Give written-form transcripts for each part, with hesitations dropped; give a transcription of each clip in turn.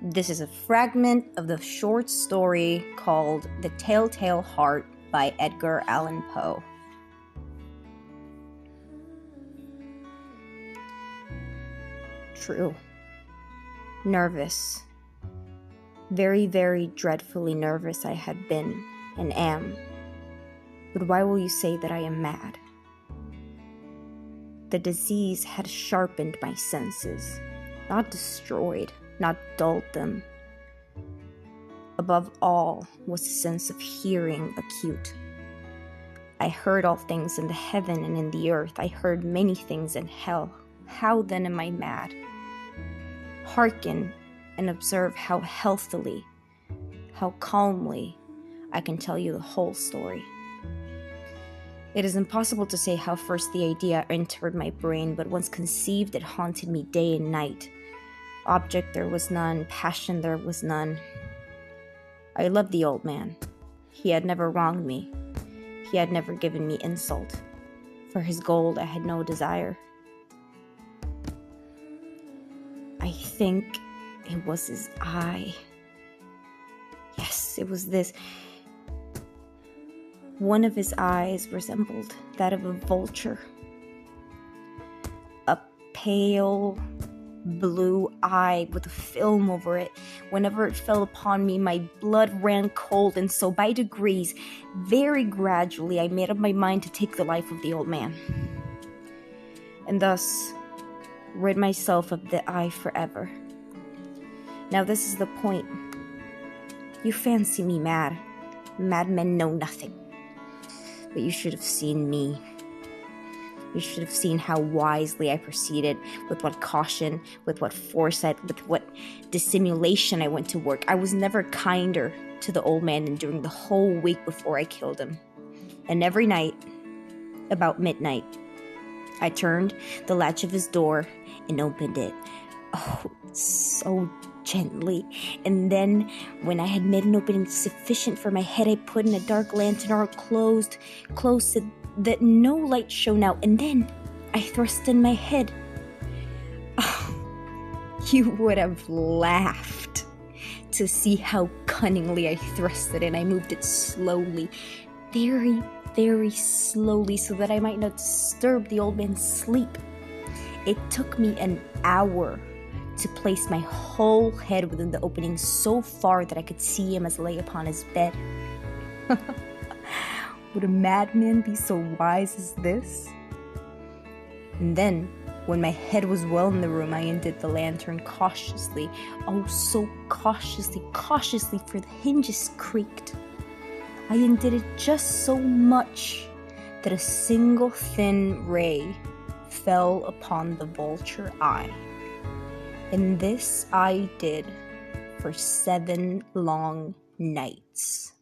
This is a fragment of the short story called The Telltale Heart by Edgar Allan Poe. True. Nervous. Very, very dreadfully nervous I had been and am. But why will you say that I am mad? The disease had sharpened my senses, not destroyed, not dulled them. Above all was a sense of hearing acute. I heard all things in the heaven and in the earth. I heard many things in hell. How then am I mad? Hearken and observe how healthily, how calmly I can tell you the whole story. It is impossible to say how first the idea entered my brain, but once conceived, it haunted me day and night. Object there was none, passion there was none. I loved the old man. He had never wronged me. He had never given me insult. For his gold I had no desire. I think it was his eye. Yes, it was this. One of his eyes resembled that of a vulture. A pale blue eye with a film over it. Whenever it fell upon me, my blood ran cold, and so by degrees, very gradually, I made up my mind to take the life of the old man. And thus, rid myself of the eye forever. Now this is the point. You fancy me mad. Madmen know nothing. But you should have seen me. You should have seen how wisely I proceeded, with what caution, with what foresight, with what dissimulation I went to work. I was never kinder to the old man than during the whole week before I killed him. And every night, about midnight, I turned the latch of his door and opened it. Oh, so gently. And then, when I had made an opening sufficient for my head, I put in a dark lantern, or closed so that no light shone out, and then I thrust in my head. Oh, you would have laughed to see how cunningly I thrust it in. I moved it slowly, very, very slowly, so that I might not disturb the old man's sleep. It took me an hour to place my whole head within the opening so far that I could see him as lay upon his bed. Would a madman be so wise as this? And then, when my head was well in the room, I undid the lantern cautiously. Oh, so cautiously, for the hinges creaked. I undid it just so much that a single thin ray fell upon the vulture eye. And this I did for 7 long nights.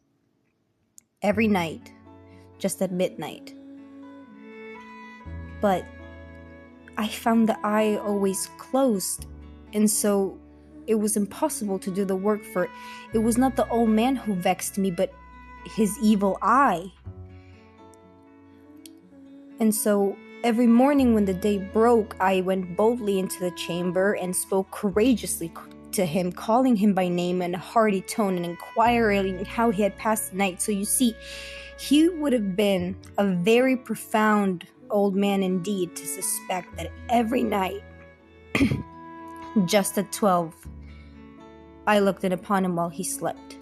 Every night, just at midnight. But I found the eye always closed, and so it was impossible to do the work, for it was not the old man who vexed me, but his evil eye. And so every morning when the day broke, I went boldly into the chamber and spoke courageously to him, calling him by name in a hearty tone and inquiring how he had passed the night. So you see, he would have been a very profound old man indeed to suspect that every night, just at 12, I looked in upon him while he slept.